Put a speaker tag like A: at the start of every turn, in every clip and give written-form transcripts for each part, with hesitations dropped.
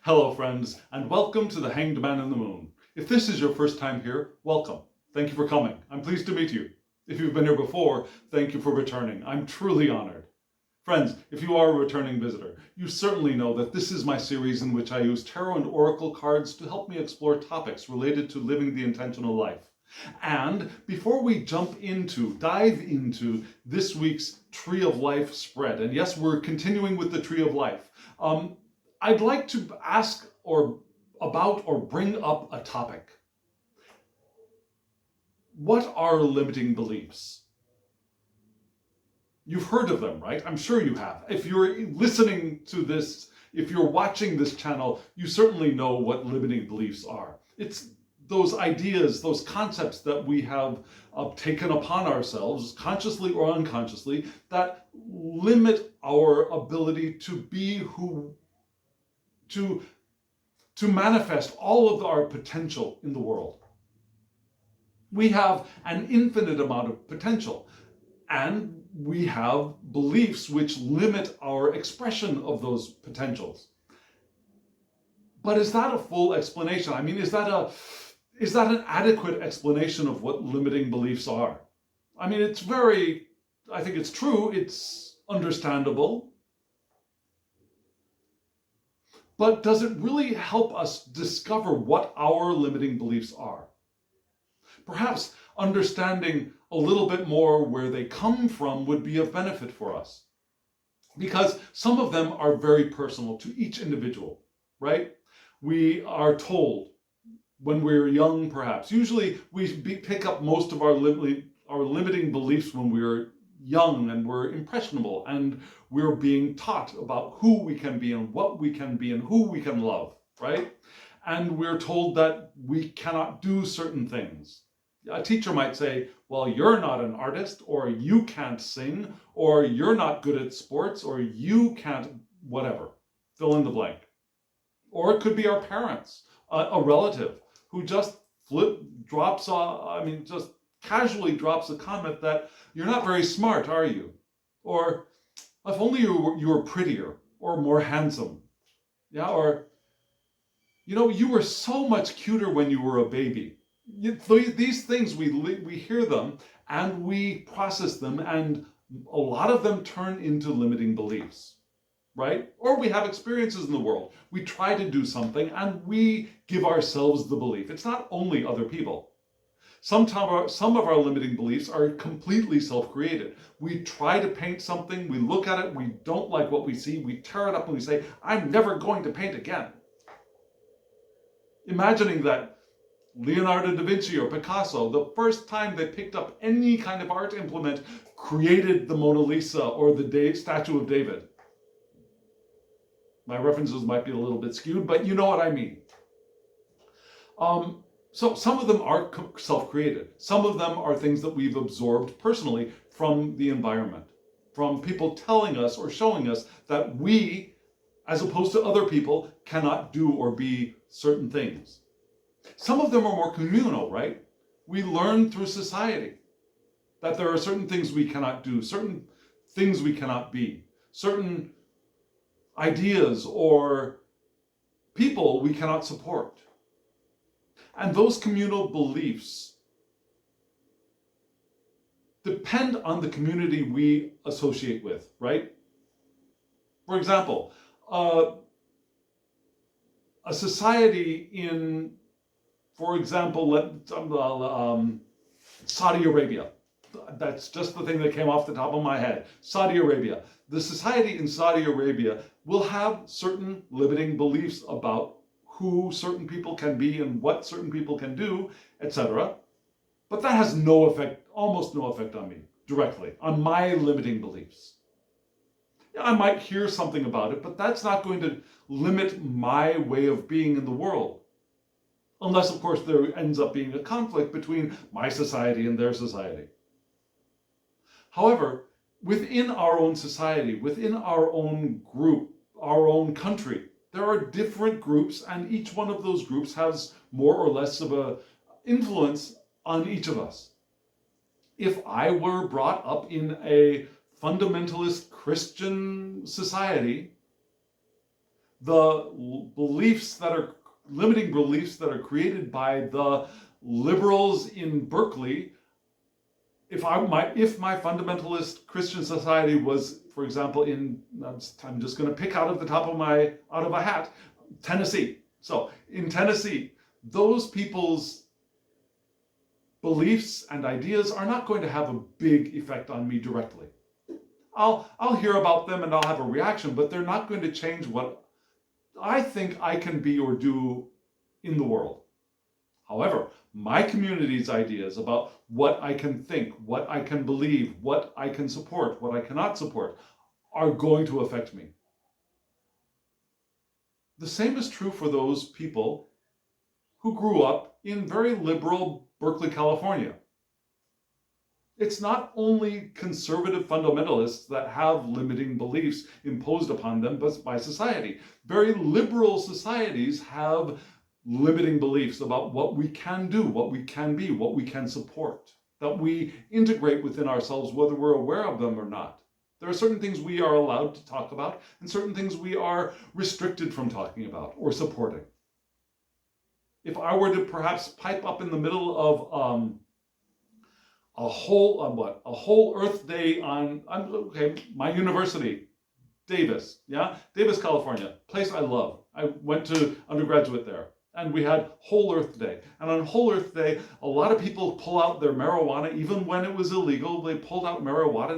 A: Hello friends, and welcome to The Hanged Man in the Moon. If this is your first time here, welcome. Thank you for coming. I'm pleased to meet you. If you've been here before, thank you for returning. I'm truly honored. Friends, if you are a returning visitor, you certainly know that this is my series in which I use tarot and oracle cards to help me explore topics related to living the intentional life. And before we dive into this week's Tree of Life spread, and yes, we're continuing with the Tree of Life, I'd like to ask or bring up a topic. What are limiting beliefs? You've heard of them, right? I'm sure you have. If you're listening to this, if you're watching this channel, you certainly know what limiting beliefs are. It's those ideas, those concepts that we have taken upon ourselves, consciously or unconsciously, that limit our ability to be to manifest all of our potential in the world. We have an infinite amount of potential, and we have beliefs which limit our expression of those potentials. But is that a full explanation? I mean, is that an adequate explanation of what limiting beliefs are? I mean, I think it's true, it's understandable. But does it really help us discover what our limiting beliefs are? Perhaps understanding a little bit more where they come from would be of benefit for us. Because some of them are very personal to each individual, right? We are told when we're young, perhaps. Usually we pick up most of our limiting beliefs when we're young and we're impressionable and we're being taught about who we can be and what we can be and who we can love, right? And we're told that we cannot do certain things. A teacher might say, well, you're not an artist, or you can't sing, or you're not good at sports, or you can't whatever, fill in the blank. Or it could be our parents, a relative who just just casually drops a comment that you're not very smart, are you? Or if only you were prettier or more handsome. Yeah, or you were so much cuter when you were a baby. These things, we hear them and we process them, and a lot of them turn into limiting beliefs, right? Or we have experiences in the world. We try to do something and we give ourselves the belief. It's not only other people. Some of our limiting beliefs are completely self-created. We try to paint something, we look at it, we don't like what we see, we tear it up and we say, I'm never going to paint again. Imagining that Leonardo da Vinci or Picasso, the first time they picked up any kind of art implement, created the Mona Lisa or the Statue of David. My references might be a little bit skewed, but you know what I mean. So some of them are self-created. Some of them are things that we've absorbed personally from the environment, from people telling us or showing us that we, as opposed to other people, cannot do or be certain things. Some of them are more communal, right? We learn through society that there are certain things we cannot do, certain things we cannot be, certain ideas or people we cannot support. And those communal beliefs depend on the community we associate with, right? For example, a society in, for example, Saudi Arabia. That's just the thing that came off the top of my head. Saudi Arabia. The society in Saudi Arabia will have certain limiting beliefs about who certain people can be and what certain people can do, etc. But that has no effect, almost no effect on me directly, on my limiting beliefs. Yeah, I might hear something about it, but that's not going to limit my way of being in the world. Unless, of course, there ends up being a conflict between my society and their society. However, within our own society, within our own group, our own country, there are different groups, and each one of those groups has more or less of an influence on each of us. If I were brought up in a fundamentalist Christian society, the beliefs that are limiting beliefs that are created by the liberals in Berkeley. If my fundamentalist Christian society was, for example, I'm just going to pick out of a hat, Tennessee. So in Tennessee, those people's beliefs and ideas are not going to have a big effect on me directly. I'll hear about them and I'll have a reaction, but they're not going to change what I think I can be or do in the world. However, my community's ideas about what I can think, what I can believe, what I can support, what I cannot support, are going to affect me. The same is true for those people who grew up in very liberal Berkeley, California. It's not only conservative fundamentalists that have limiting beliefs imposed upon them by society. Very liberal societies have limiting beliefs about what we can do, what we can be, what we can support, that we integrate within ourselves whether we're aware of them or not. There are certain things we are allowed to talk about and certain things we are restricted from talking about or supporting. If I were to perhaps pipe up in the middle of a whole Earth Day on my university, Davis, California, place I love. I went to undergraduate there, and we had Whole Earth Day. And on Whole Earth Day, a lot of people pull out their marijuana, even when it was illegal. They pulled out marijuana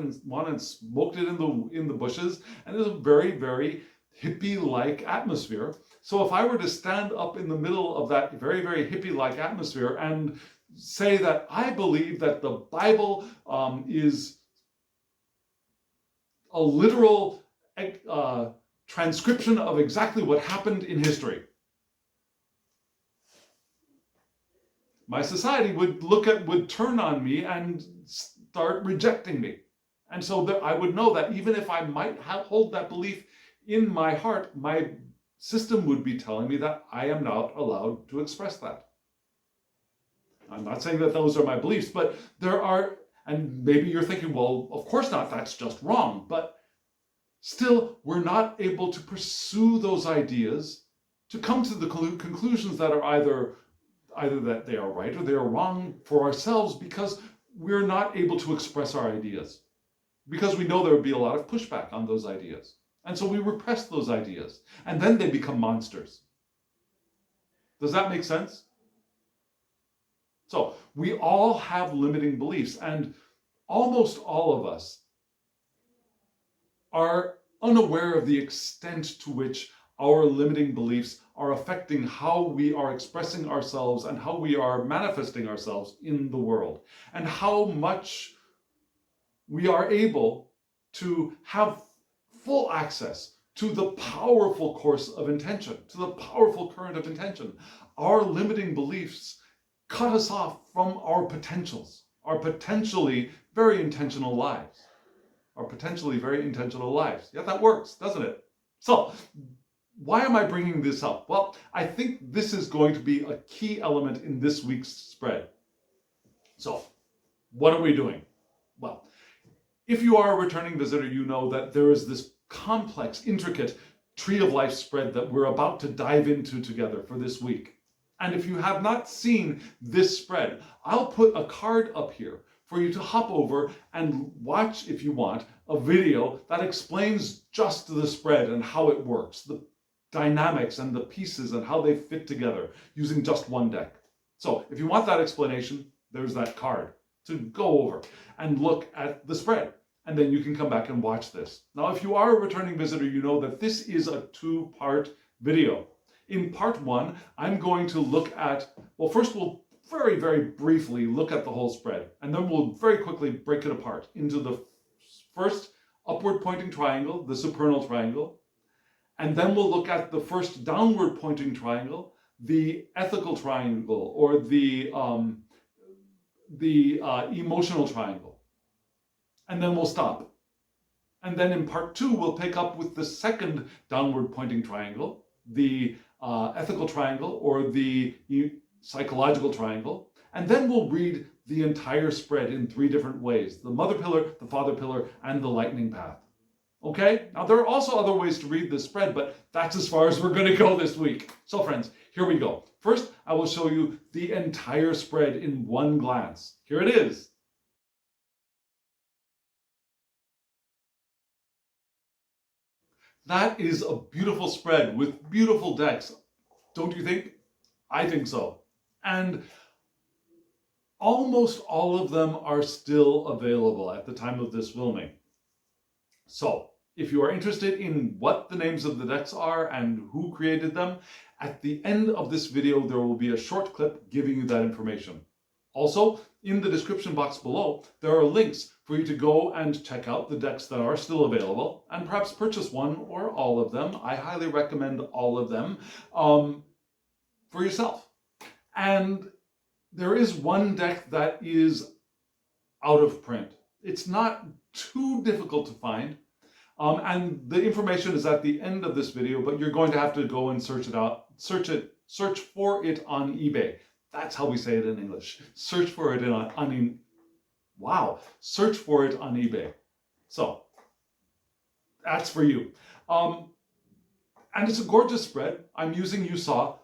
A: and smoked it in the bushes, and it was a very, very hippie-like atmosphere. So if I were to stand up in the middle of that very, very hippie-like atmosphere and say that I believe that the Bible is a literal transcription of exactly what happened in history, my society would turn on me and start rejecting me. And so I would know that even if I might hold that belief in my heart, my system would be telling me that I am not allowed to express that. I'm not saying that those are my beliefs, but there are, and maybe you're thinking, well, of course not, that's just wrong. But still, we're not able to pursue those ideas to come to the conclusions that are either that they are right or they are wrong for ourselves, because we're not able to express our ideas, because we know there would be a lot of pushback on those ideas. And so we repress those ideas, and then they become monsters. Does that make sense? So we all have limiting beliefs, and almost all of us are unaware of the extent to which our limiting beliefs are affecting how we are expressing ourselves and how we are manifesting ourselves in the world, and how much we are able to have full access to the powerful course of intention, to the powerful current of intention. Our limiting beliefs cut us off from our potentials, our potentially very intentional lives. Yeah, that works, doesn't it? So, why am I bringing this up? Well, I think this is going to be a key element in this week's spread. So, what are we doing? Well, if you are a returning visitor, you know that there is this complex, intricate tree of life spread that we're about to dive into together for this week. And if you have not seen this spread, I'll put a card up here for you to hop over and watch, if you want, a video that explains just the spread and how it works, the dynamics and the pieces and how they fit together using just one deck. So if you want that explanation, there's that card to go over and look at the spread. And then you can come back and watch this. Now, if you are a returning visitor, you know that this is a two-part video. In part one, I'm going to look at, well, first we'll very, very briefly look at the whole spread, and then we'll very quickly break it apart into the first upward pointing triangle, the supernal triangle, and then we'll look at the first downward pointing triangle, the ethical triangle, or the emotional triangle. And then we'll stop. And then in part two, we'll pick up with the second downward pointing triangle, the ethical triangle, or the psychological triangle. And then we'll read the entire spread in three different ways: the mother pillar, the father pillar, and the lightning path. Okay? Now, there are also other ways to read this spread, but that's as far as we're going to go this week. So, friends, here we go. First, I will show you the entire spread in one glance. Here it is. That is a beautiful spread with beautiful decks. Don't you think? I think so. And almost all of them are still available at the time of this filming. So, if you are interested in what the names of the decks are and who created them, at the end of this video there will be a short clip giving you that information. Also, in the description box below, there are links for you to go and check out the decks that are still available and perhaps purchase one or all of them. I highly recommend all of them for yourself. And there is one deck that is out of print. It's not too difficult to find. And the information is at the end of this video, but you're going to have to go and search it out, search for it on eBay. That's how we say it in English. Search for it search for it on eBay. So that's for you. And it's a gorgeous spread. I'm using, you saw,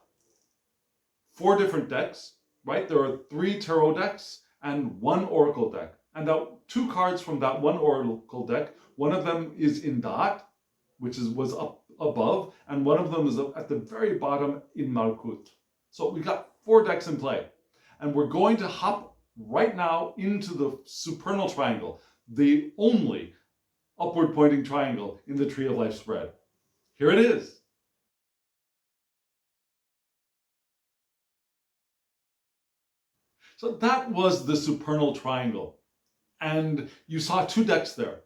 A: 4 different decks, right? There are 3 tarot decks and 1 oracle deck. And that 2 cards from that 1 oracle deck, one of them is in dot, which was up above, and one of them is up at the very bottom in Malkut. So we got 4 decks in play. And we're going to hop right now into the supernal triangle, the only upward pointing triangle in the Tree of Life spread. Here it is. So that was the supernal triangle. And you saw 2 decks there.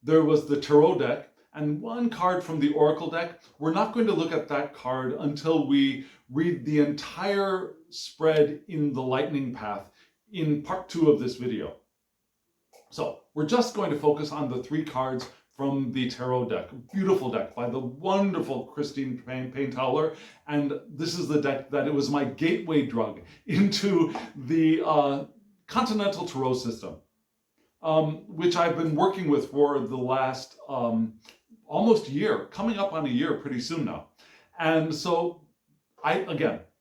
A: There was the tarot deck and 1 card from the oracle deck. We're not going to look at that card until we read the entire spread in the lightning path in part 2 of this video. So we're just going to focus on the 3 cards from the tarot deck. Beautiful deck by the wonderful Christine Payne-Towler. And this is the deck that it was my gateway drug into the continental tarot system, which I've been working with for the last almost year, coming up on a year pretty soon now. And so I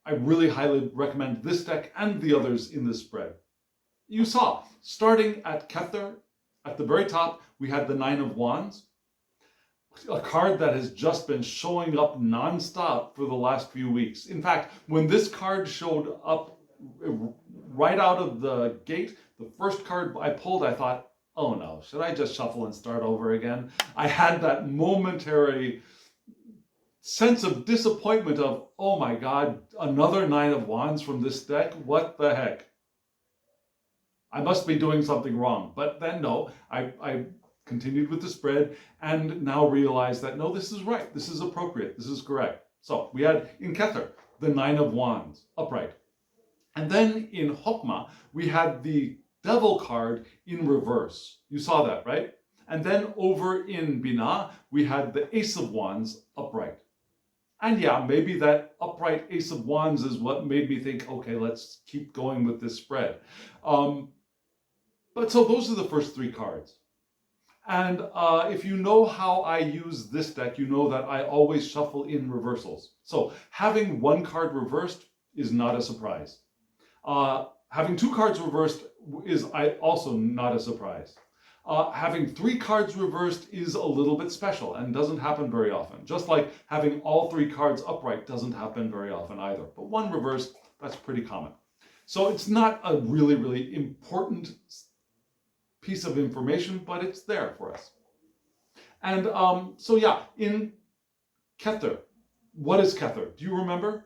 A: really highly recommend this deck and the others in this spread. You saw, starting at Kether, at the very top, we had the 9 of Wands, a card that has just been showing up nonstop for the last few weeks. In fact, when this card showed up right out of the gate, the first card I pulled, I thought, oh no, should I just shuffle and start over again? I had that momentary sense of disappointment of, oh my God, another 9 of Wands from this deck? What the heck? I must be doing something wrong. But then no, I continued with the spread and now realized that no, this is right. This is appropriate. This is correct. So we had in Kether, the 9 of Wands, upright. And then in Hokmah, we had the Devil card in reverse. You saw that, right? And then over in Binah, we had the Ace of Wands upright. And yeah, maybe that upright Ace of Wands is what made me think, okay, let's keep going with this spread. But so those are the first 3 cards. And if you know how I use this deck, you know that I always shuffle in reversals. So having 1 card reversed is not a surprise. Having 2 cards reversed is also not a surprise. Having 3 cards reversed is a little bit special and doesn't happen very often. Just like having all 3 cards upright doesn't happen very often either. But 1 reversed, that's pretty common. So it's not a really, really important piece of information, but it's there for us. And so yeah, in Kether, what is Kether? Do you remember?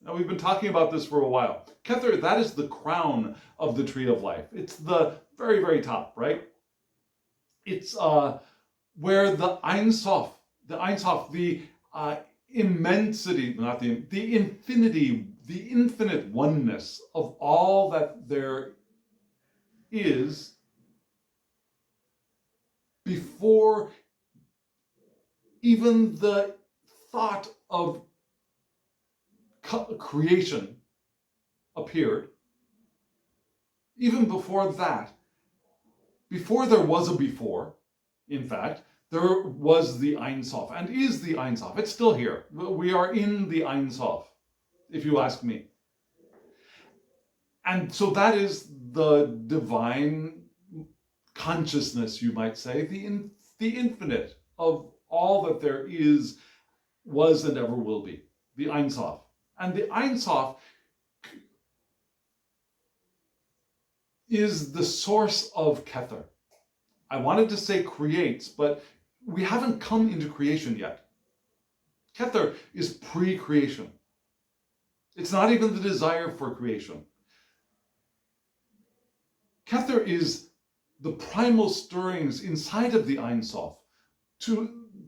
A: Now, we've been talking about this for a while. Kether, that is the crown of the Tree of Life. It's the very, very top, right? It's where the Ein Sof, the immensity, not the infinity, the infinite oneness of all that there is before even the thought of creation appeared. Even before that, before there was a before, in fact, there was the Ein Sof, and is the Ein Sof. It's still here. We are in the Ein Sof, if you ask me. And so that is the divine consciousness, you might say, the infinite of all that there is, was, and ever will be, the Ein Sof. And the Ein Sof is the source of Kether. I wanted to say creates, but we haven't come into creation yet. Kether is pre-creation. It's not even the desire for creation. Kether is the primal stirrings inside of the Ein Sof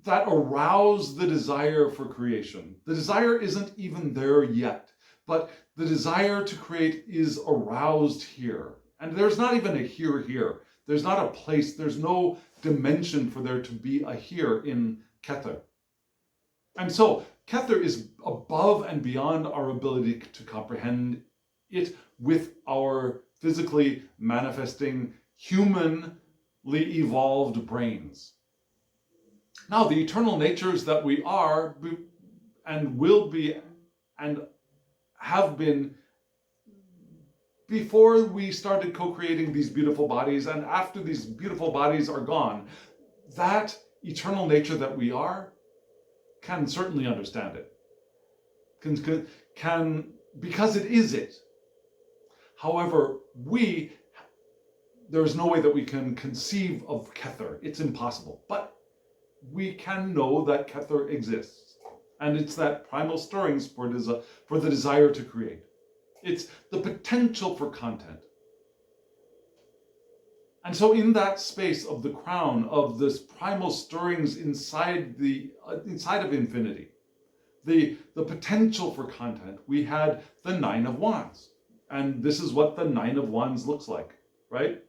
A: that arouse the desire for creation. The desire isn't even there yet, but the desire to create is aroused here. And there's not even a here. There's not a place, there's no dimension for there to be a here in Kether. And so Kether is above and beyond our ability to comprehend it with our physically manifesting, humanly evolved brains. Now, the eternal natures that we are and will be and have been before we started co-creating these beautiful bodies and after these beautiful bodies are gone, that eternal nature that we are can certainly understand it. Can because it is it. However, there is no way that we can conceive of Kether. It's impossible. But we can know that Kether exists. And it's that primal stirrings for the desire to create. It's the potential for content. And so in that space of the crown, of this primal stirrings inside of infinity, the potential for content, we had the Nine of Wands. And this is what the Nine of Wands looks like, right?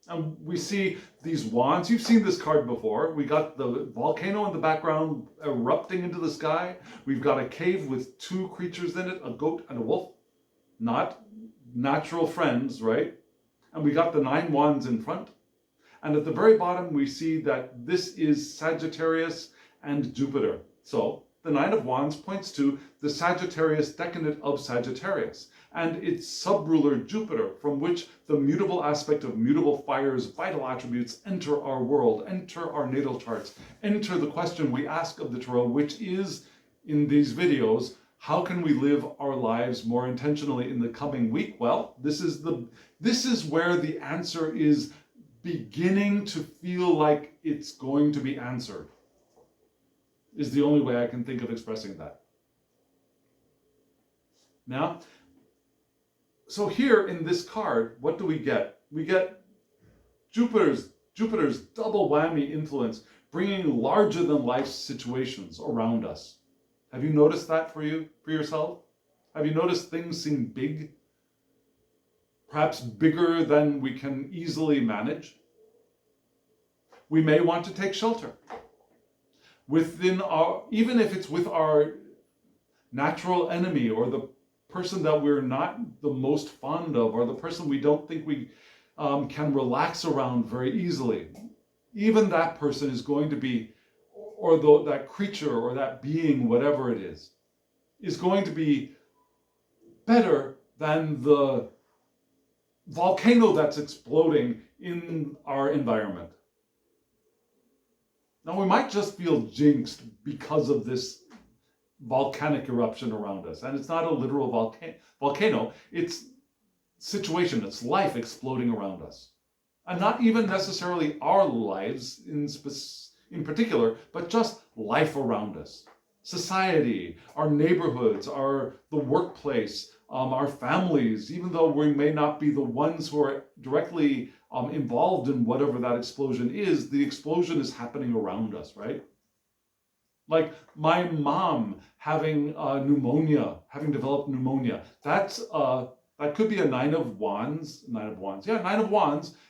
A: And we see these wands. You've seen this card before. We got the volcano in the background erupting into the sky. We've got a cave with two creatures in it, a goat and a wolf. Not natural friends, right? And we got the 9 wands in front. And at the very bottom, we see that this is Sagittarius and Jupiter. So the 9 of wands points to the Sagittarius decadent of Sagittarius and its sub-ruler Jupiter, from which the mutable aspect of mutable fire's vital attributes enter our world, enter our natal charts, enter the question we ask of the tarot, which is, in these videos, how can we live our lives more intentionally in the coming week? Well, this is where the answer is beginning to feel like it's going to be answered, is the only way I can think of expressing that. Now, so here in this card, what do we get? We get Jupiter's double whammy influence, bringing larger than life situations around us. Have you noticed that for yourself? Have you noticed things seem big? Perhaps bigger than we can easily manage? We may want to take shelter even if it's with our natural enemy or the person that we're not the most fond of, or the person we don't think we can relax around very easily. Even that person is going to be, or that creature or that being, whatever it is going to be better than the volcano that's exploding in our environment. Now, we might just feel jinxed because of this volcanic eruption around us. And it's not a literal volcano, it's situation, it's life exploding around us. And not even necessarily our lives in particular, but just life around us. Society, our neighborhoods, the workplace, our families, even though we may not be the ones who are directly involved in whatever that explosion is, the explosion is happening around us, right? Like my mom having developed pneumonia. That could be a Nine of Wands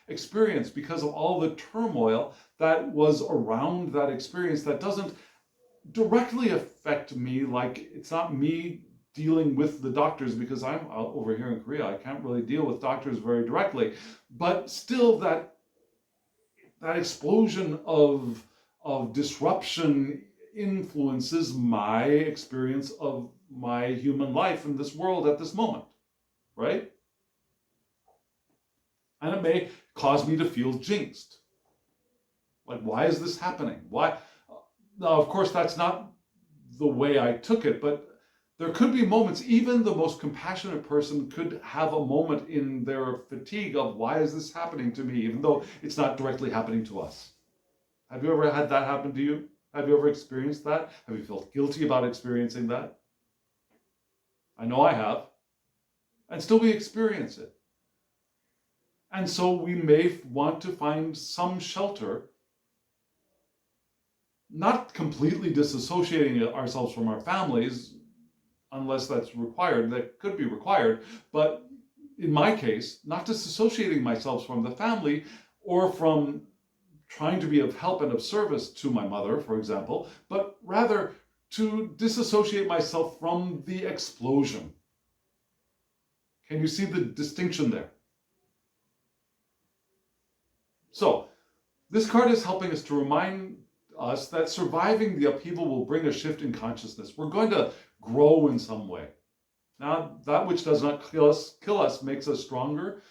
A: experience because of all the turmoil that was around that experience that doesn't directly affect me. Like, it's not me dealing with the doctors because I'm over here in Korea. I can't really deal with doctors very directly, but still that that explosion of disruption influences my experience of my human life in this world at this moment, right? And it may cause me to feel jinxed. Like, why is this happening? Why? Now, of course, that's not the way I took it, but there could be moments, even the most compassionate person could have a moment in their fatigue of, why is this happening to me, even though it's not directly happening to us. Have you ever had that happen to you? Have you ever experienced that? Have you felt guilty about experiencing that? I know I have. And still we experience it. And so we may want to find some shelter, not completely disassociating ourselves from our families, unless that's required. That could be required. But in my case, not disassociating myself from the family or from trying to be of help and of service to my mother, for example, but rather to disassociate myself from the explosion. Can you see the distinction there? So, this card is helping us to remind us that surviving the upheaval will bring a shift in consciousness. We're going to grow in some way. Now, that which does not kill us makes us stronger.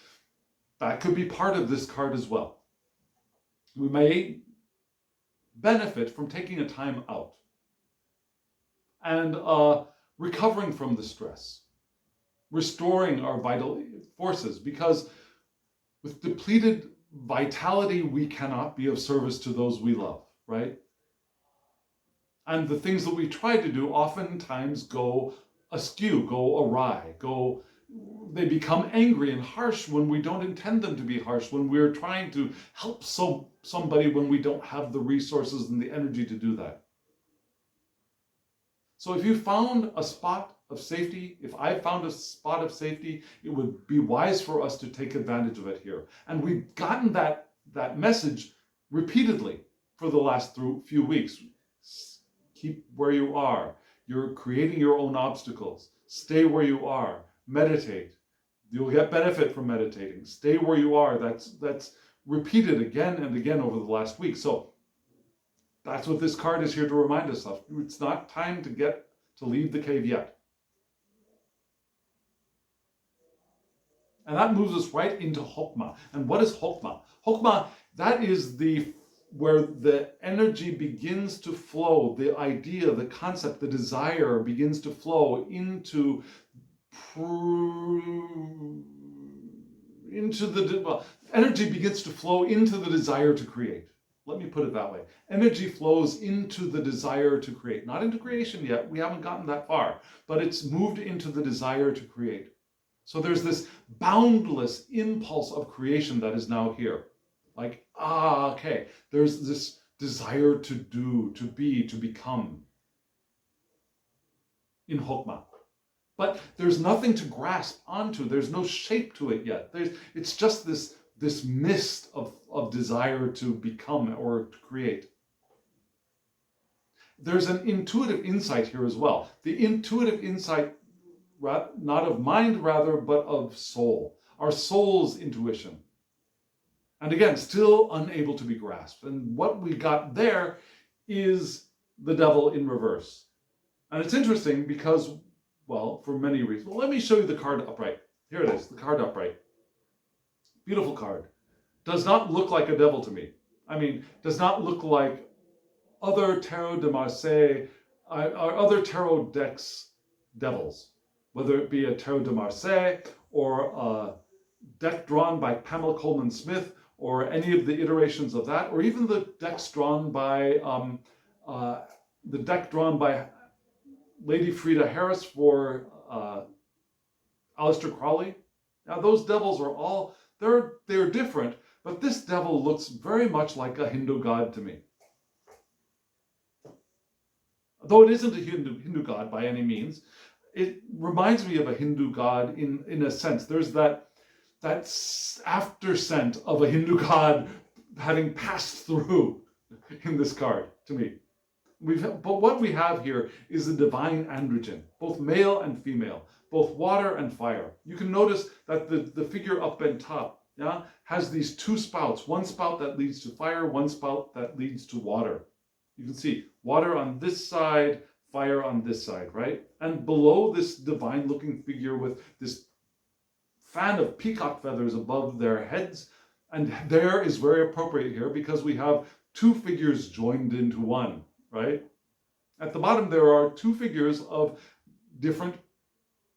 A: That could be part of this card as well. We may benefit from taking a time out and recovering from the stress, restoring our vital forces, because with depleted vitality, we cannot be of service to those we love, right? And the things that we try to do oftentimes go askew, go awry, they become angry and harsh when we don't intend them to be harsh, when we're trying to help somebody when we don't have the resources and the energy to do that. So if you found a spot of safety, if I found a spot of safety, it would be wise for us to take advantage of it here. And we've gotten that message repeatedly for the last few weeks. Keep where you are. You're creating your own obstacles. Stay where you are. Meditate. You'll get benefit from meditating. Stay where you are. That's repeated again and again over the last week. So that's what this card is here to remind us of. It's not time to leave the cave yet. And that moves us right into Chokmah. And what is Chokmah? Chokmah, that is where the energy begins to flow, the idea, the concept, the desire begins to flow into energy begins to flow into the desire to create. Let me put it that way. Energy flows into the desire to create. Not into creation yet. We haven't gotten that far. But it's moved into the desire to create. So there's this boundless impulse of creation that is now here. Like, okay. There's this desire to do, to be, to become in Chokmah. But there's nothing to grasp onto. There's no shape to it yet. It's just this mist of desire to become or to create. There's an intuitive insight here as well. The intuitive insight, not of mind rather, but of soul. Our soul's intuition. And again, still unable to be grasped. And what we got there is the devil in reverse. And it's interesting because, well, for many reasons. Well, let me show you the card upright. Here it is, the card upright. Beautiful card. Does not look like a devil to me. I mean, does not look like other Tarot de Marseille, or other tarot decks devils. Whether it be a Tarot de Marseille, or a deck drawn by Pamela Coleman Smith, or any of the iterations of that, or even the decks drawn by Lady Frida Harris for Aleister Crowley. Now those devils are all, they're different, but this devil looks very much like a Hindu god to me. Though it isn't a Hindu god by any means, it reminds me of a Hindu god in a sense. There's that after scent of a Hindu god having passed through in this card to me. But what we have here is a divine androgen, both male and female, both water and fire. You can notice that the figure up and top yeah, has these two spouts, one spout that leads to fire, one spout that leads to water. You can see water on this side, fire on this side, right? And below this divine looking figure with this fan of peacock feathers above their heads, and there is very appropriate here because we have two figures joined into one, right? At the bottom there are two figures of differently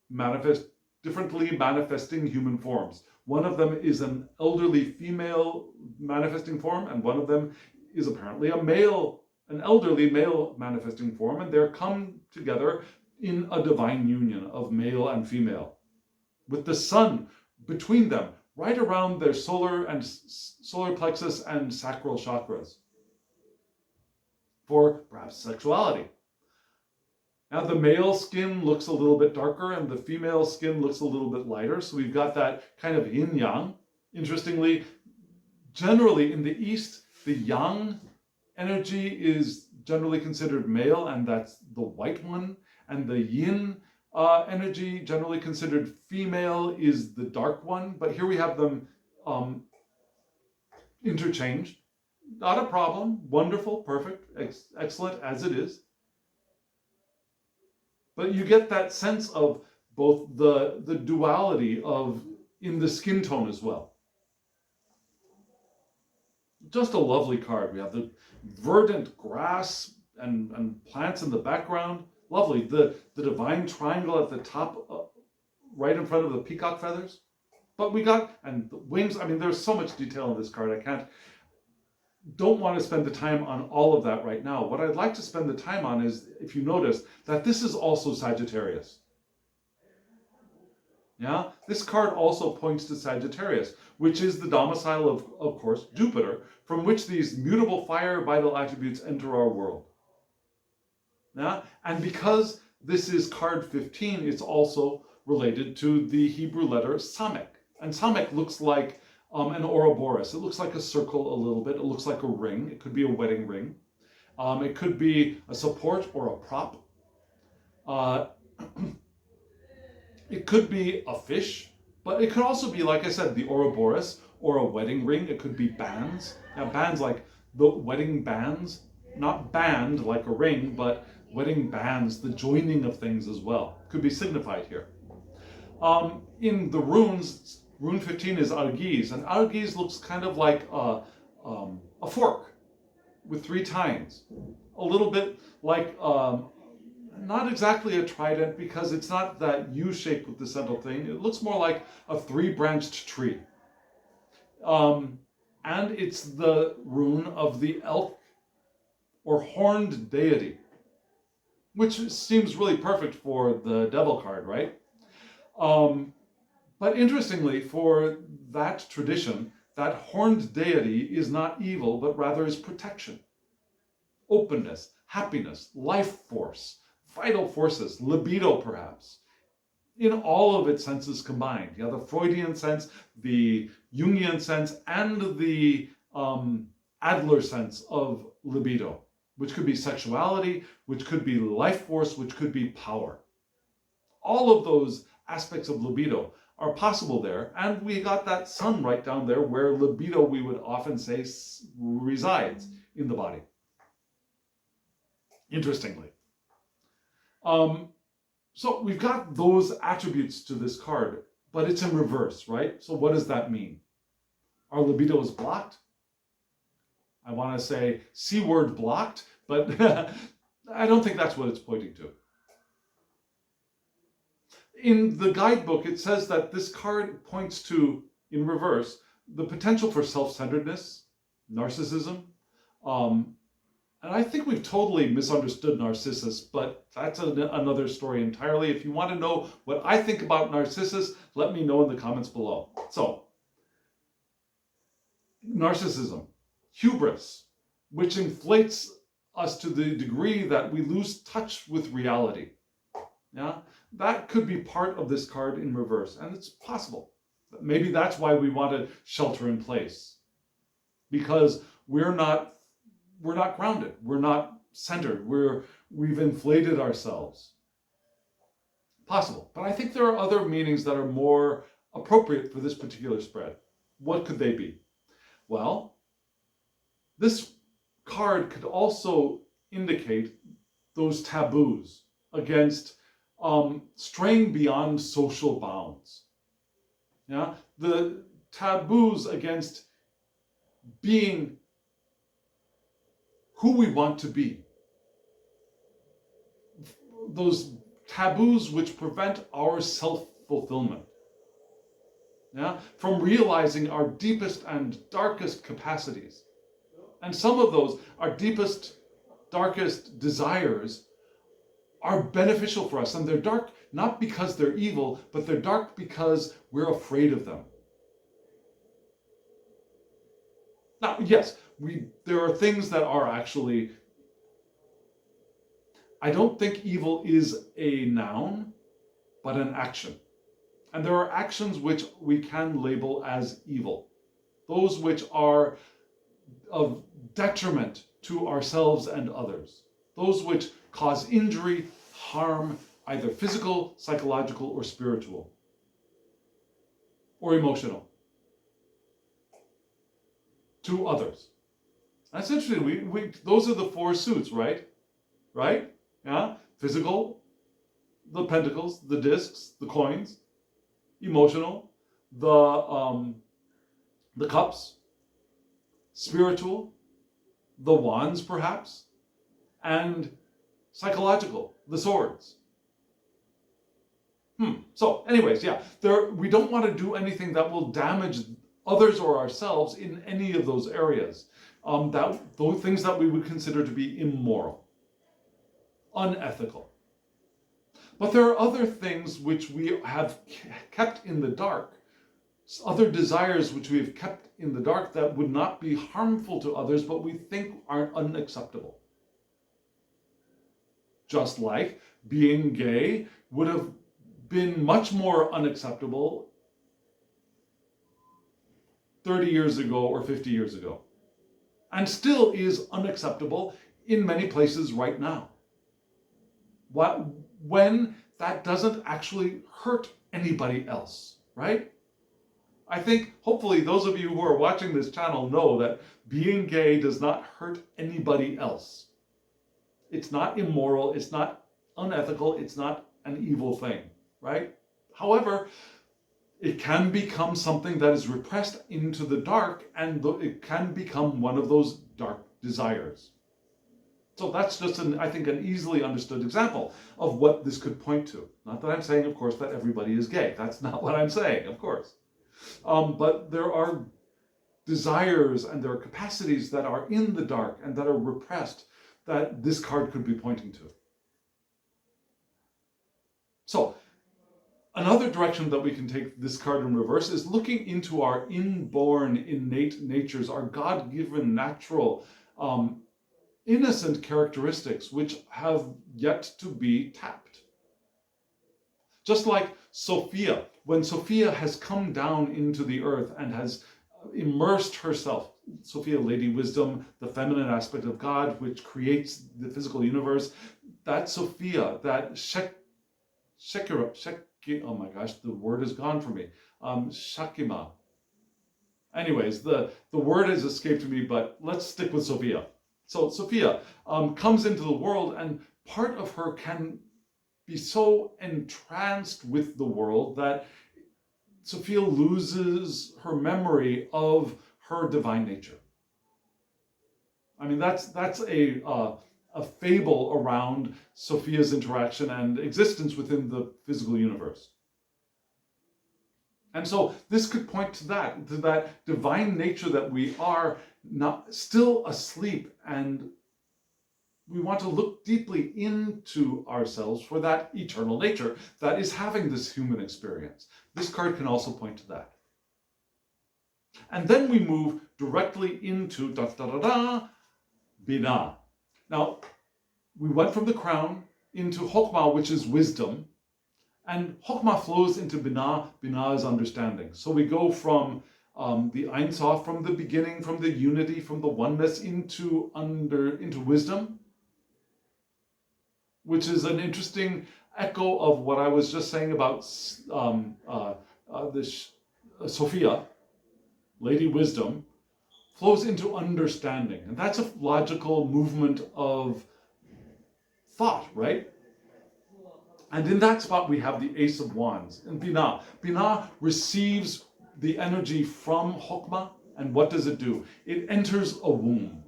A: manifesting human forms. One of them is an elderly female manifesting form, and one of them is apparently an elderly male manifesting form, and they're come together in a divine union of male and female, with the sun between them, right around their solar plexus and sacral chakras, for perhaps sexuality. Now the male skin looks a little bit darker and the female skin looks a little bit lighter. So we've got that kind of yin-yang. Interestingly, generally in the East, the yang energy is generally considered male, and that's the white one. And the yin energy, generally considered female, is the dark one. But here we have them interchanged. Not a problem. Wonderful, perfect, excellent as it is. But you get that sense of both the duality of in the skin tone as well. Just a lovely card. We have the verdant grass and plants in the background. Lovely. The divine triangle at the top, right in front of the peacock feathers. But we got, and the wings, I mean, there's so much detail in this card. Don't want to spend the time on all of that right now. What I'd like to spend the time on is, if you notice, that this is also Sagittarius. Yeah, this card also points to Sagittarius, which is the domicile of course, Jupiter, from which these mutable fire vital attributes enter our world. Yeah, and because this is card 15, it's also related to the Hebrew letter Samek. And Samek looks like an Ouroboros. It looks like a circle a little bit. It looks like a ring. It could be a wedding ring. It could be a support or a prop. It could be a fish, but it could also be, like I said, the Ouroboros or a wedding ring. It could be bands. Now, bands like the wedding bands, not band like a ring, but wedding bands, the joining of things as well, could be signified here. In the runes, Rune 15 is Argiz, and Argiz looks kind of like a fork with three tines. A little bit like, not exactly a trident because it's not that U-shape with the central thing. It looks more like a three-branched tree. And it's the rune of the elk or horned deity, which seems really perfect for the devil card, right? But interestingly, for that tradition, that horned deity is not evil, but rather is protection, openness, happiness, life force, vital forces, libido perhaps, in all of its senses combined. Yeah, the Freudian sense, the Jungian sense, and the Adler sense of libido, which could be sexuality, which could be life force, which could be power. All of those aspects of libido are possible there, and we got that sun right down there where libido, we would often say, resides in the body. Interestingly. So we've got those attributes to this card, but it's in reverse, right? So what does that mean? Our libido is blocked? I want to say C word blocked, but I don't think that's what it's pointing to. In the guidebook, it says that this card points to, in reverse, the potential for self-centeredness, narcissism. And I think we've totally misunderstood Narcissus, but that's another story entirely. If you want to know what I think about Narcissus, let me know in the comments below. So, narcissism, hubris, which inflates us to the degree that we lose touch with reality. Yeah, that could be part of this card in reverse, and it's possible. Maybe that's why we want to shelter in place, because we're not grounded, we're not centered, we've inflated ourselves. Possible, but I think there are other meanings that are more appropriate for this particular spread. What could they be? Well, this card could also indicate those taboos against straying beyond social bounds. Yeah, the taboos against being who we want to be. Those taboos which prevent our self-fulfillment. Yeah, from realizing our deepest and darkest capacities. And some of those, our deepest, darkest desires, are beneficial for us. And they're dark not because they're evil, but they're dark because we're afraid of them. Now, yes, there are things that are actually... I don't think evil is a noun, but an action. And there are actions which we can label as evil. Those which are of detriment to ourselves and others. Those which cause injury, harm, either physical, psychological, or spiritual, or emotional, to others. That's interesting. Those are the four suits, right? Right? Yeah? Physical, the pentacles, the discs, the coins. Emotional, the cups. Spiritual, the wands perhaps. And psychological, the swords. So anyways, yeah, we don't want to do anything that will damage others or ourselves in any of those areas. Those things that we would consider to be immoral, unethical. But there are other things which we have kept in the dark, other desires which we have kept in the dark that would not be harmful to others, but we think are unacceptable. Just like being gay would have been much more unacceptable 30 years ago or 50 years ago, and still is unacceptable in many places right now. When that doesn't actually hurt anybody else, right? I think hopefully those of you who are watching this channel know that being gay does not hurt anybody else. It's not immoral, it's not unethical, it's not an evil thing, right? However, it can become something that is repressed into the dark, and it can become one of those dark desires. So that's just, I think, an easily understood example of what this could point to. Not that I'm saying, of course, that everybody is gay. That's not what I'm saying, of course. But there are desires and there are capacities that are in the dark and that are repressed that this card could be pointing to. So, another direction that we can take this card in reverse is looking into our inborn, innate natures, our God-given, natural, innocent characteristics which have yet to be tapped. Just like Sophia, when Sophia has come down into the earth and has immersed herself, Sophia, Lady Wisdom, the feminine aspect of God, which creates the physical universe, that Sophia, that oh my gosh, the word is gone from me. Shakima. Anyways, the word has escaped me, but let's stick with Sophia. So Sophia comes into the world, and part of her can be so entranced with the world that Sophia loses her memory of her divine nature. I mean, that's a fable around Sophia's interaction and existence within the physical universe. And so this could point to that divine nature that we are not still asleep, and we want to look deeply into ourselves for that eternal nature that is having this human experience. This card can also point to that. And then we move directly into Binah. Now, we went from the crown into Chokmah, which is wisdom, and Chokmah flows into Binah. Binah is understanding. So we go from the Ein Sof, from the beginning, from the unity, from the oneness into wisdom, which is an interesting echo of what I was just saying about Sophia. Lady Wisdom, flows into understanding. And that's a logical movement of thought, right? And in that spot, we have the Ace of Wands and Binah. Binah receives the energy from Hokmah, and what does it do? It enters a womb.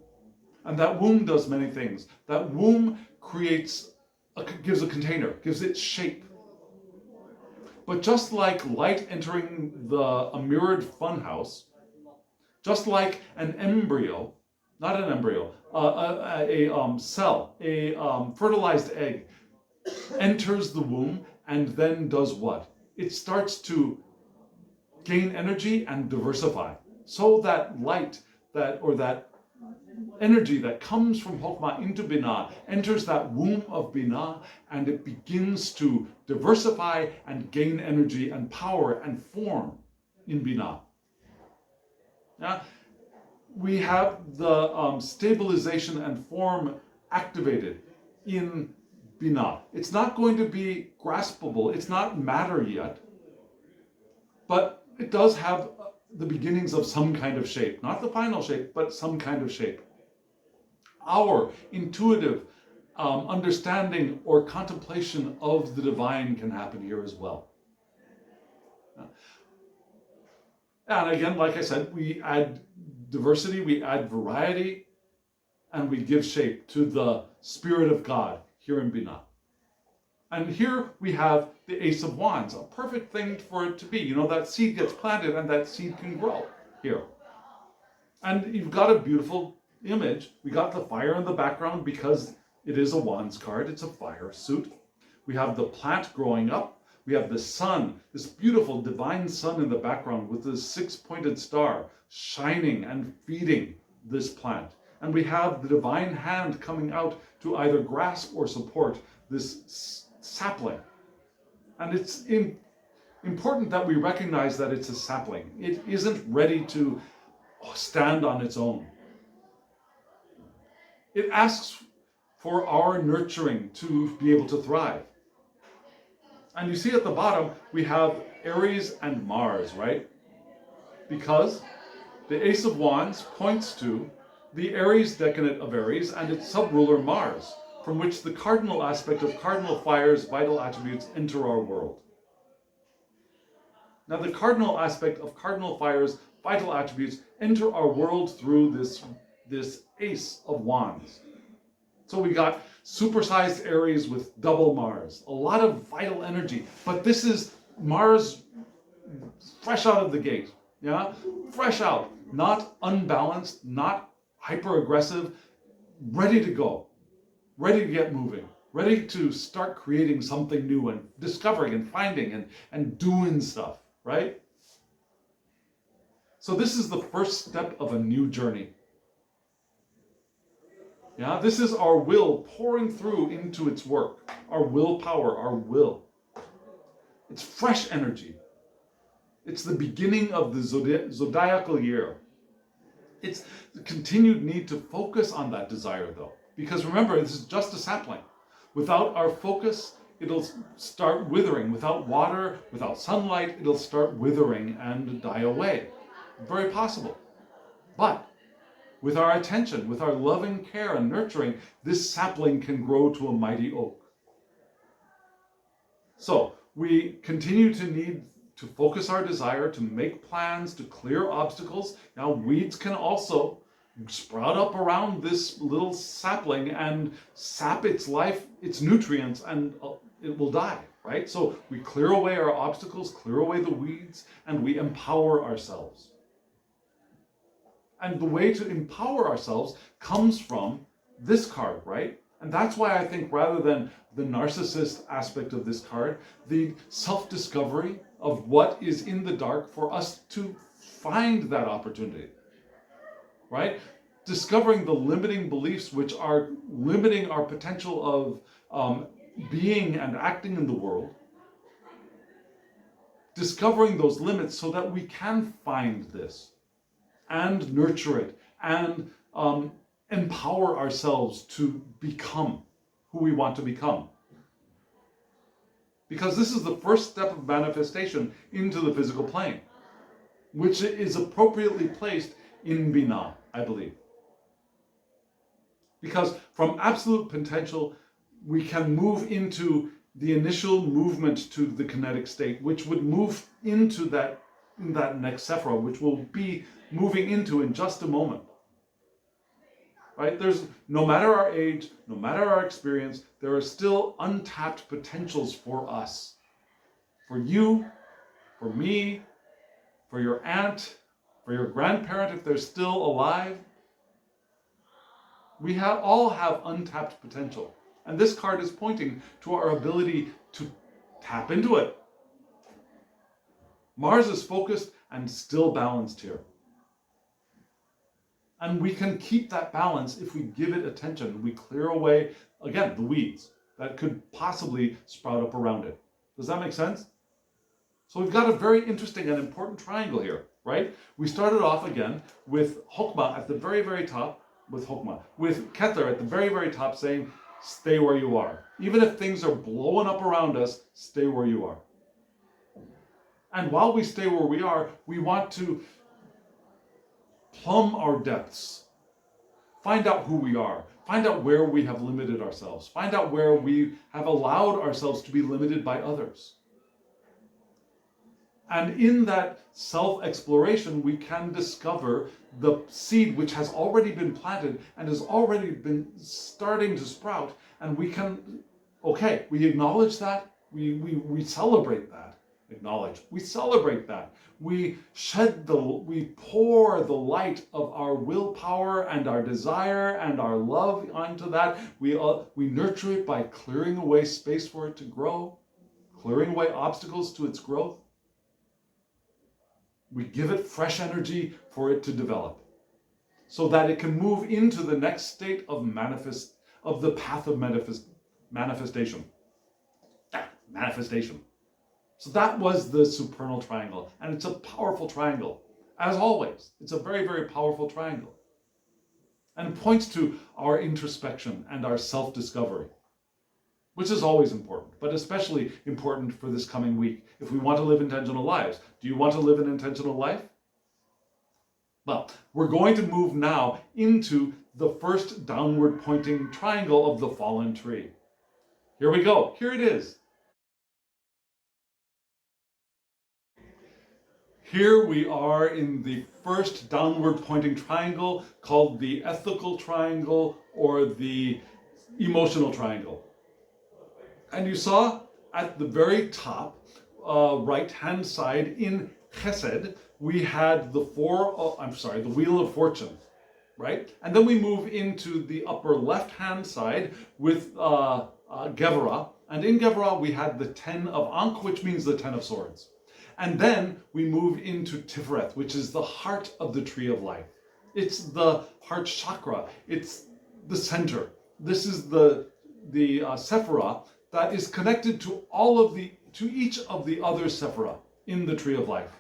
A: And that womb does many things. That womb gives a container, gives it shape. But just like light entering a mirrored funhouse, just like an embryo, not an embryo, a cell, a fertilized egg, enters the womb and then does what? It starts to gain energy and diversify. So that light, that energy that comes from Hokmah into Binah enters that womb of Binah, and it begins to diversify and gain energy and power and form in Binah. Now, we have the stabilization and form activated in Binah. It's not going to be graspable. It's not matter yet, but it does have the beginnings of some kind of shape. Not the final shape, but some kind of shape. Our intuitive understanding or contemplation of the divine can happen here as well. And again, like I said, we add diversity, we add variety, and we give shape to the Spirit of God here in Binah. And here we have the Ace of Wands, a perfect thing for it to be. You know, that seed gets planted and that seed can grow here. And you've got a beautiful image. We got the fire in the background because it is a Wands card. It's a fire suit. We have the plant growing up. We have the sun, this beautiful divine sun in the background with this six-pointed star shining and feeding this plant. And we have the divine hand coming out to either grasp or support this sapling. And it's important that we recognize that it's a sapling. It isn't ready to stand on its own. It asks for our nurturing to be able to thrive. And you see at the bottom, we have Aries and Mars, right? Because the Ace of Wands points to the Aries decadent of Aries and its sub-ruler Mars, from which the cardinal aspect of cardinal fire's vital attributes enter our world. Now, the cardinal aspect of cardinal fire's vital attributes enter our world through this Ace of Wands. So we got supersized Aries with double Mars, a lot of vital energy, but this is Mars fresh out of the gate, yeah? Fresh out, not unbalanced, not hyper-aggressive, ready to go, ready to get moving, ready to start creating something new and discovering and finding and doing stuff, right? So this is the first step of a new journey. Yeah, this is our will pouring through into its work, our willpower, our will. It's fresh energy. It's the beginning of the zodiacal year. It's the continued need to focus on that desire, though. Because remember, this is just a sapling. Without our focus, it'll start withering. Without water, without sunlight, it'll start withering and die away. Very possible. But with our attention, with our loving care and nurturing, this sapling can grow to a mighty oak. So we continue to need to focus our desire, to make plans, to clear obstacles. Now, weeds can also sprout up around this little sapling and sap its life, its nutrients, and it will die, right? So we clear away our obstacles, clear away the weeds, and we empower ourselves. And the way to empower ourselves comes from this card, right? And that's why I think rather than the narcissist aspect of this card, the self-discovery of what is in the dark for us to find that opportunity, right? Discovering the limiting beliefs which are limiting our potential of being and acting in the world. Discovering those limits so that we can find this and nurture it and empower ourselves to become who we want to become. Because this is the first step of manifestation into the physical plane. which is appropriately placed in Bina, I believe. Because from absolute potential, we can move into the initial movement to the kinetic state, which would move into that next Sephira, which we'll be moving into in just a moment. Right? There's, no matter our age, no matter our experience, there are still untapped potentials for us. For you, for me, for your aunt, for your grandparent, if they're still alive. We all have untapped potential. And this card is pointing to our ability to tap into it. Mars is focused and still balanced here. And we can keep that balance if we give it attention. We clear away, again, the weeds that could possibly sprout up around it. Does that make sense? So we've got a very interesting and important triangle here, right? We started off again with Hokmah at the very, very top, with Kether at the very, very top saying, stay where you are. Even if things are blowing up around us, stay where you are. And while we stay where we are, we want to plumb our depths. Find out who we are. Find out where we have limited ourselves. Find out where we have allowed ourselves to be limited by others. And in that self-exploration, we can discover the seed which has already been planted and has already been starting to sprout. And we can, okay, we acknowledge that. We celebrate that. Acknowledge. We celebrate that. We pour the light of our willpower and our desire and our love onto that. We nurture it by clearing away space for it to grow, clearing away obstacles to its growth. We give it fresh energy for it to develop, so that it can move into the next state of the path of manifestation. Manifestation. So that was the supernal triangle, and it's a powerful triangle, as always. It's a very, very powerful triangle, and it points to our introspection and our self-discovery, which is always important, but especially important for this coming week. If we want to live intentional lives, do you want to live an intentional life? Well, we're going to move now into the first downward pointing triangle of the fallen tree. Here we go. Here it is. Here we are in the first downward pointing triangle called the ethical triangle or the emotional triangle. And you saw at the very top, right-hand side in Chesed, we had the Wheel of Fortune, right? And then we move into the upper left-hand side with Gevurah. And in Gevurah, we had the 10 of Ankh, which means the 10 of Swords. And then we move into Tiferet, which is the heart of the tree of life. It's the heart chakra. It's the center. This is the Sephira that is connected to each of the other Sephira in the tree of life.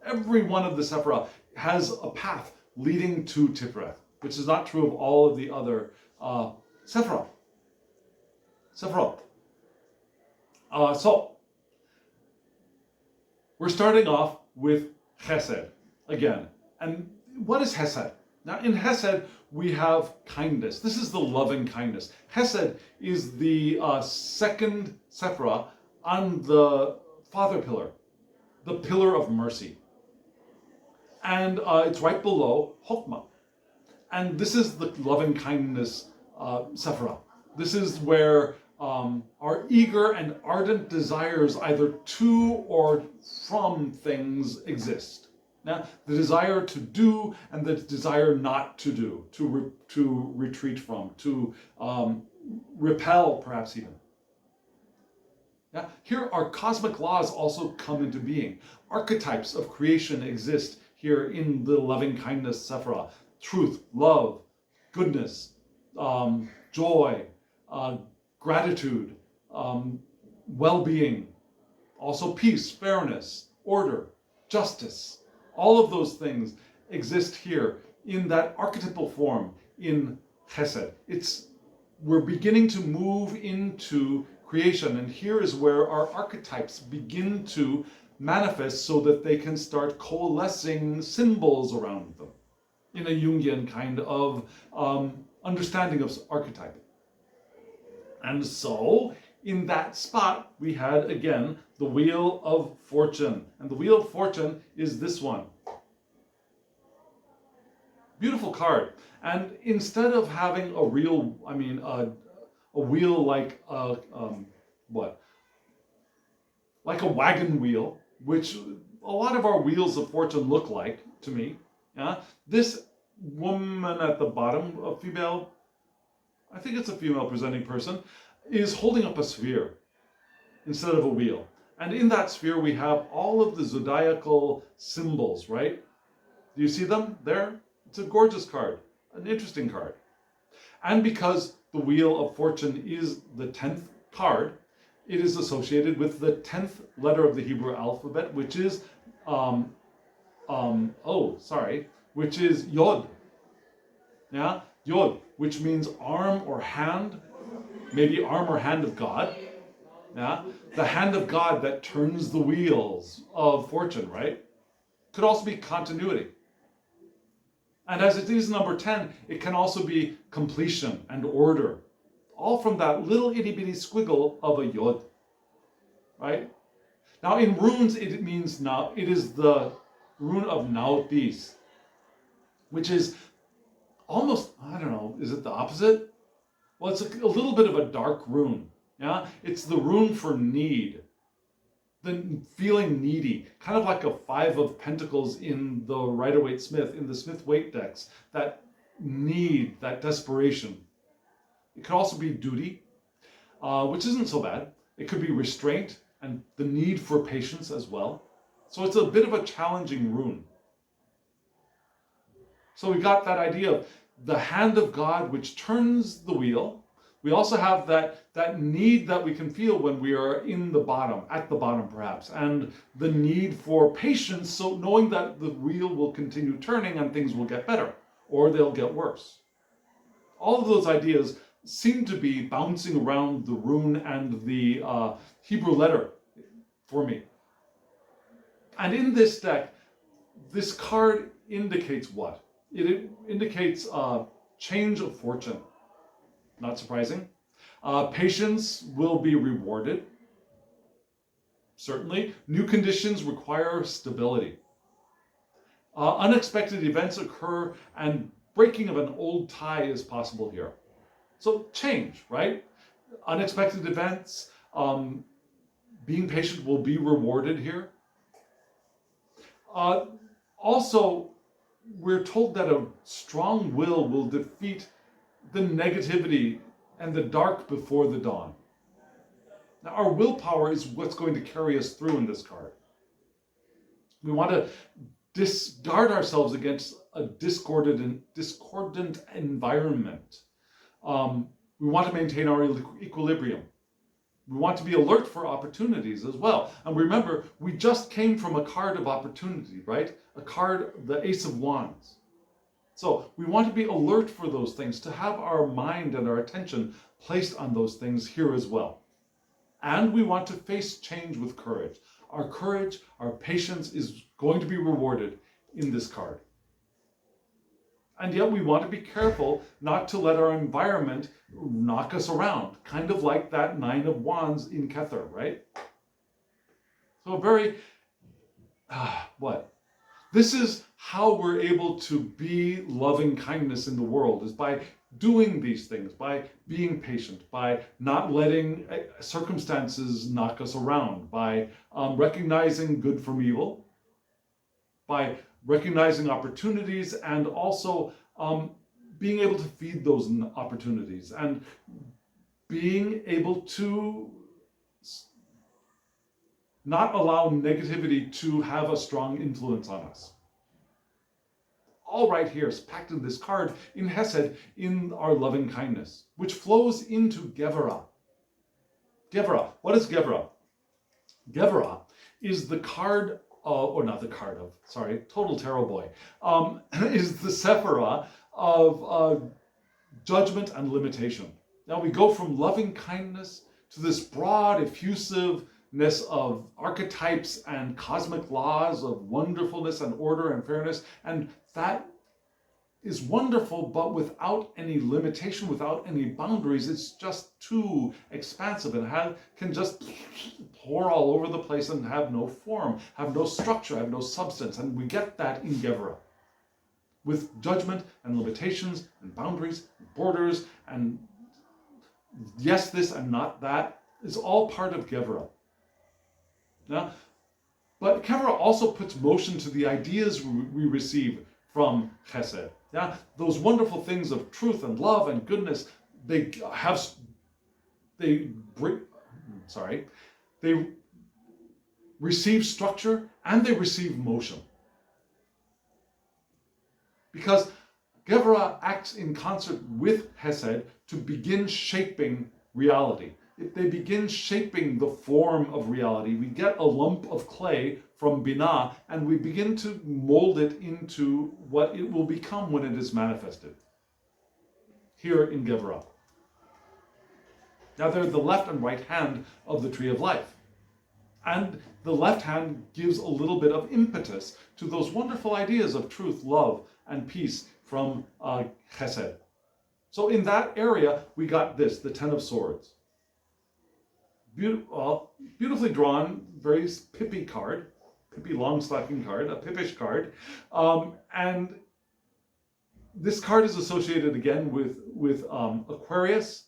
A: Every one of the Sephira has a path leading to Tiferet, which is not true of all of the other Sephirot. So we're starting off with Chesed again. And what is Chesed? Now in Chesed, we have kindness. This is the loving kindness. Chesed is the second Sephira on the father pillar, the pillar of mercy. And it's right below Chokmah. And this is the loving kindness Sephira. This is where our eager and ardent desires either to or from things exist. Now, the desire to do and the desire not to do, to retreat from, to repel, perhaps even. Now, here our cosmic laws also come into being. Archetypes of creation exist here in the loving kindness Sephira. Truth, love, goodness, joy, gratitude, well-being, also peace, fairness, order, justice. All of those things exist here in that archetypal form in Chesed. We're beginning to move into creation, and here is where our archetypes begin to manifest so that they can start coalescing symbols around them in a Jungian kind of understanding of archetype. And so, in that spot, we had, again, the Wheel of Fortune. And the Wheel of Fortune is this one. Beautiful card. And instead of having a real, a wheel like like a wagon wheel, which a lot of our wheels of fortune look like to me. Yeah, this woman at the bottom, a female, I think it's a female presenting person, is holding up a sphere instead of a wheel. And in that sphere we have all of the zodiacal symbols, right? Do you see them there? It's a gorgeous card, an interesting card. And because the Wheel of Fortune is the 10th card, it is associated with the 10th letter of the Hebrew alphabet, which is, which is Yod. Yeah, Yod, which means arm or hand, maybe arm or hand of God. Yeah, the hand of God that turns the wheels of fortune, right? Could also be continuity. And as it is number 10, it can also be completion and order. All from that little itty bitty squiggle of a Yod. Right? Now in runes, it means now, it is the rune of Nautis, which is almost, I don't know, is it the opposite? Well, it's a little bit of a dark rune. Yeah? It's the rune for need. The feeling needy, kind of like a 5 of Pentacles in the Rider-Waite-Smith, in the Smith-Waite decks, that need, that desperation. It could also be duty, which isn't so bad. It could be restraint and the need for patience as well. So it's a bit of a challenging rune. So we got that idea of the hand of God which turns the wheel. We also have that need that we can feel when we are in the bottom, at the bottom perhaps, and the need for patience, so knowing that the wheel will continue turning and things will get better, or they'll get worse. All of those ideas seem to be bouncing around the rune and the Hebrew letter for me. And in this deck, this card indicates what? It indicates change of fortune. Not surprising. Patience will be rewarded. Certainly. New conditions require stability. Unexpected events occur and breaking of an old tie is possible here. So change, right? Unexpected events, being patient will be rewarded here. Also, we're told that a strong will defeat the negativity and the dark before the dawn. Now, our willpower is what's going to carry us through in this card. We want to disguard ourselves against a discordant environment. We want to maintain our equilibrium. We want to be alert for opportunities as well. And remember, we just came from a card of opportunity, right? A card, the Ace of Wands. So we want to be alert for those things, to have our mind and our attention placed on those things here as well. And we want to face change with courage. Our courage, our patience is going to be rewarded in this card. And yet we want to be careful not to let our environment knock us around, kind of like that 9 of Wands in Kether, right? So very, This is how we're able to be loving kindness in the world, is by doing these things, by being patient, by not letting circumstances knock us around, by recognizing good from evil, by recognizing opportunities, and also being able to feed those opportunities, and being able to not allow negativity to have a strong influence on us. All right here is packed in this card in Hesed, in our loving kindness, which flows into Gevurah. Gevurah, what is Gevurah? Gevurah is the card, total tarot boy, is the Sephirah of judgment and limitation. Now we go from loving kindness to this broad, effusive wonderfulness of archetypes and cosmic laws of wonderfulness and order and fairness. And that is wonderful, but without any limitation, without any boundaries. It's just too expansive and can just pour all over the place and have no form, have no structure, have no substance. And we get that in Gevurah, with judgment and limitations and boundaries and borders and yes, this and not that is all part of Gevurah. Now, but Gevurah also puts motion to the ideas we receive from Chesed. Yeah, those wonderful things of truth and love and goodness, they receive structure and they receive motion. Because Gevurah acts in concert with Hesed to begin shaping reality. If they begin shaping the form of reality, we get a lump of clay from Binah and we begin to mold it into what it will become when it is manifested. Here in Gevurah. Now they're the left and right hand of the tree of life. And the left hand gives a little bit of impetus to those wonderful ideas of truth, love, and peace from Chesed. So in that area, we got this, the Ten of Swords. Beautifully drawn, very Pippi card, Pippi long-stocking card, a Pippish card. And this card is associated again with Aquarius,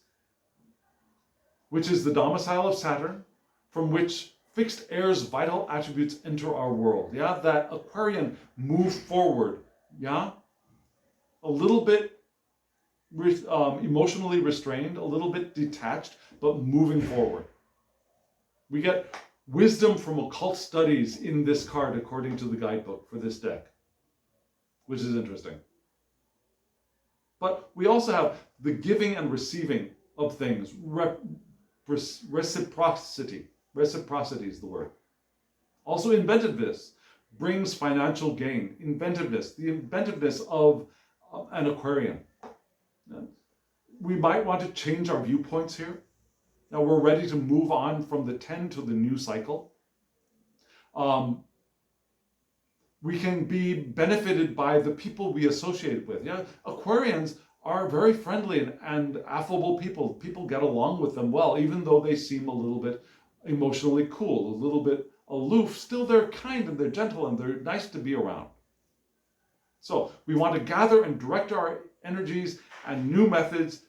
A: which is the domicile of Saturn, from which fixed air's vital attributes enter our world. Yeah, that Aquarian move forward. Yeah, a little bit emotionally restrained, a little bit detached, but moving forward. We get wisdom from occult studies in this card, according to the guidebook for this deck, which is interesting. But we also have the giving and receiving of things. Reciprocity. Reciprocity is the word. Also inventiveness brings financial gain. Inventiveness, the inventiveness of an Aquarian. We might want to change our viewpoints here. Now we're ready to move on from the 10 to the new cycle. We can be benefited by the people we associate with. Yeah, Aquarians are very friendly and affable people. People get along with them well, even though they seem a little bit emotionally cool, a little bit aloof. Still, they're kind and they're gentle and they're nice to be around. So we want to gather and direct our energies and new methods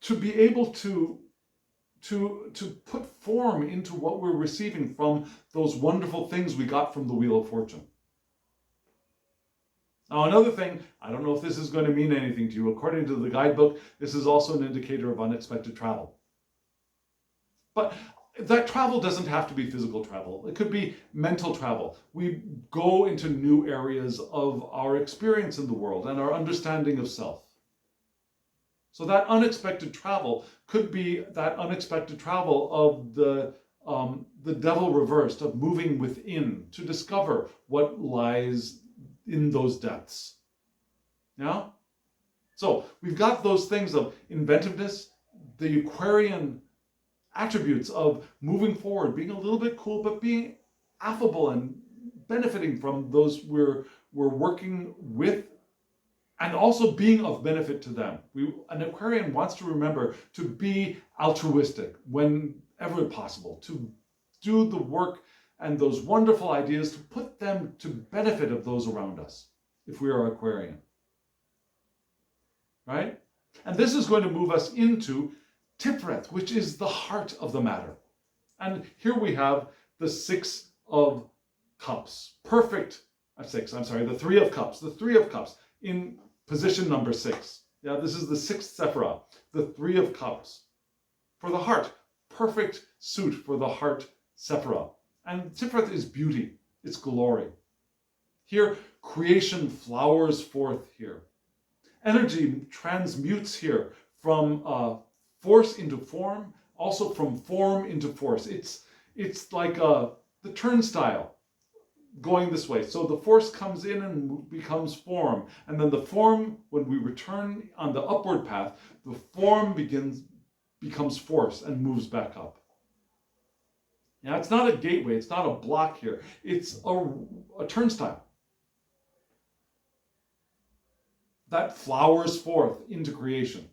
A: to be able to put form into what we're receiving from those wonderful things we got from the Wheel of Fortune. Now, another thing, I don't know if this is going to mean anything to you. According to the guidebook, this is also an indicator of unexpected travel. But that travel doesn't have to be physical travel. It could be mental travel. We go into new areas of our experience in the world and our understanding of self. So that unexpected travel could be that unexpected travel of the devil reversed, of moving within to discover what lies in those depths. Yeah? So we've got those things of inventiveness, the Aquarian attributes of moving forward, being a little bit cool, but being affable and benefiting from those we're working with, and also being of benefit to them. An Aquarian wants to remember to be altruistic whenever possible, to do the work and those wonderful ideas, to put them to benefit of those around us, if we are Aquarian. Right? And this is going to move us into Tiferet, which is the heart of the matter. And here we have the Six of Cups. The Three of Cups. The Three of Cups in position number 6. Yeah, this is the 6th Sephirah, the Three of Cups. For the heart, perfect suit for the heart Sephirah. And Tiferet is beauty, it's glory. Here, creation flowers forth here. Energy transmutes here from force into form, also from form into force. It's like the turnstile going this way. So the force comes in and becomes form. And then the form, when we return on the upward path, the form begins becomes force and moves back up. Now, it's not a gateway, it's not a block here, it's a turnstile that flowers forth into creation.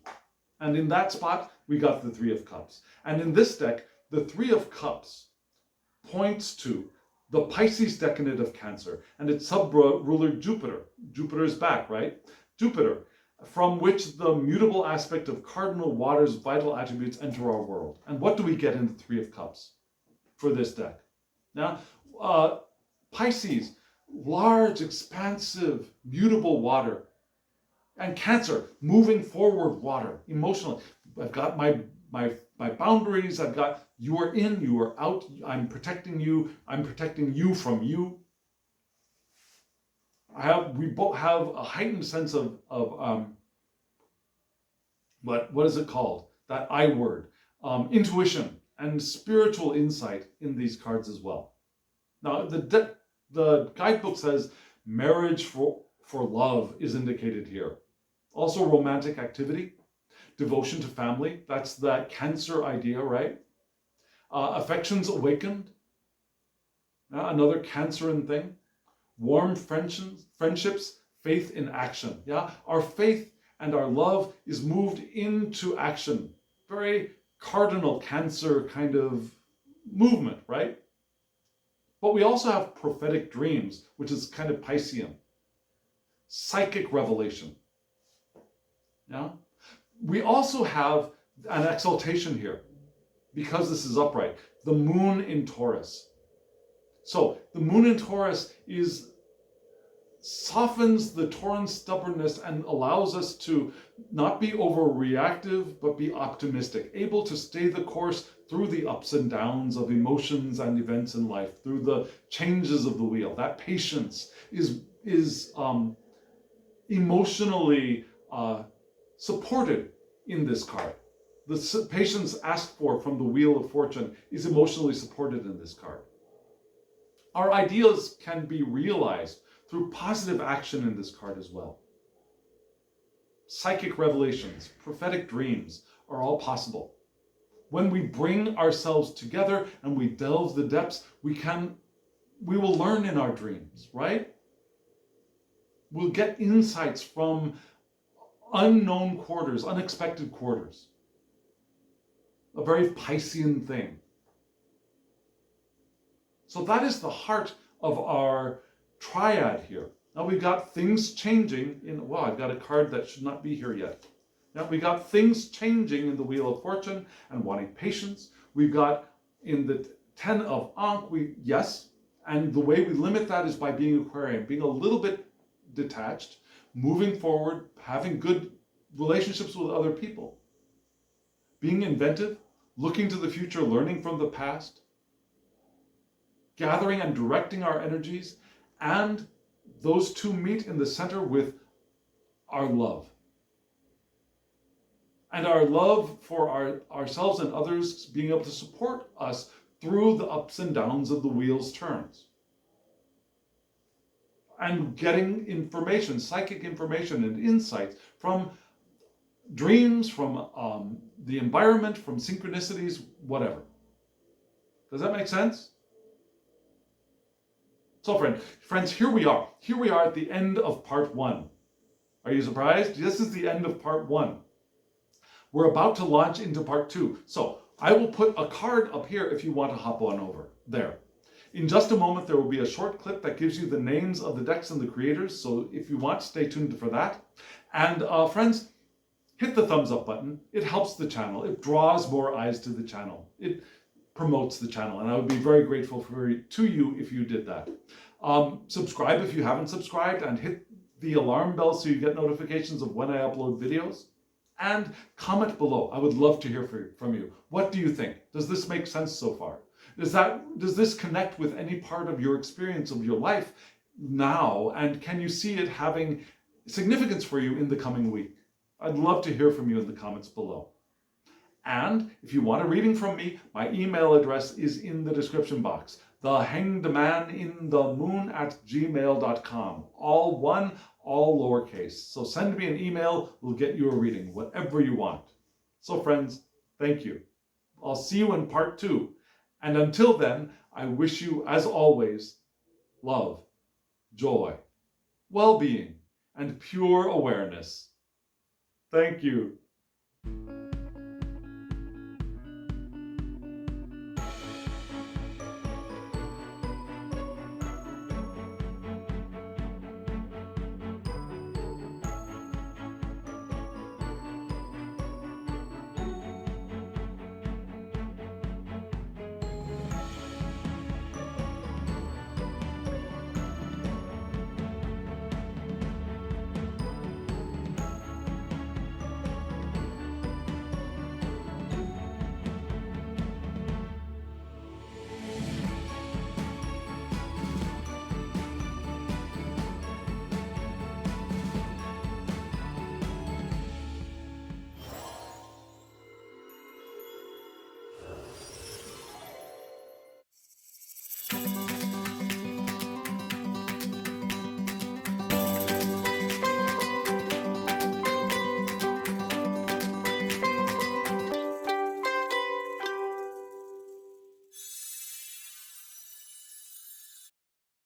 A: And in that spot, we got the Three of Cups. And in this deck, the Three of Cups points to the Pisces decadent of Cancer and its sub-ruler Jupiter. Jupiter is back, right? Jupiter, from which the mutable aspect of cardinal water's vital attributes enter our world. And what do we get in the Three of Cups for this deck? Now, Pisces, large, expansive, mutable water. And Cancer, moving forward water, emotionally. I've got my boundaries, I've got you are in, you are out, I'm protecting you from you. We both have a heightened sense of what is it called? That I word, intuition and spiritual insight in these cards as well. Now, the guidebook says marriage for love is indicated here. Also romantic activity, devotion to family. That's that Cancer idea, right? Affections awakened. Another Cancerian thing. Warm friendships, faith in action. Yeah, our faith and our love is moved into action. Very cardinal Cancer kind of movement, right? But we also have prophetic dreams, which is kind of Piscean. Psychic revelation. Yeah? We also have an exaltation here, because this is upright. The moon in Taurus. So the moon in Taurus softens the Tauran stubbornness and allows us to not be overreactive, but be optimistic, able to stay the course through the ups and downs of emotions and events in life, through the changes of the wheel. That patience is emotionally supported in this card. The patience asked for from the Wheel of Fortune is emotionally supported in this card. Our ideas can be realized through positive action in this card as well. Psychic revelations, prophetic dreams are all possible. When we bring ourselves together and we delve the depths, we will learn in our dreams, right? We'll get insights from unknown quarters, unexpected quarters. A very Piscean thing. So that is the heart of our triad here. Now we've got things changing in, wow, I've got a card that should not be here yet. Now we got things changing in the Wheel of Fortune and wanting patience. We've got in the Ten of Ankh, yes, and the way we limit that is by being Aquarian, being a little bit detached, moving forward, having good relationships with other people, being inventive, looking to the future, learning from the past, gathering and directing our energies, and those two meet in the center with our love. And our love for ourselves and others being able to support us through the ups and downs of the wheel's turns. And getting information, psychic information and insights from dreams, from the environment, from synchronicities, whatever. Does that make sense? So friends, here we are. Here we are at the end of part 1. Are you surprised? This is the end of part 1. We're about to launch into part 2. So I will put a card up here if you want to hop on over there. In just a moment, there will be a short clip that gives you the names of the decks and the creators. So if you want, stay tuned for that. And friends, hit the thumbs up button. It helps the channel. It draws more eyes to the channel. It promotes the channel. And I would be very grateful to you if you did that. Subscribe if you haven't subscribed, and hit the alarm bell so you get notifications of when I upload videos. And comment below. I would love to hear from you. What do you think? Does this make sense so far? Does this connect with any part of your experience of your life now? And can you see it having significance for you in the coming week? I'd love to hear from you in the comments below. And if you want a reading from me, my email address is in the description box. thehangedmaninthemoon@gmail.com. All one, all lowercase. So send me an email, we'll get you a reading, whatever you want. So friends, Thank you. I'll see you in part 2. And until then, I wish you, as always, love, joy, well-being, and pure awareness. Thank you.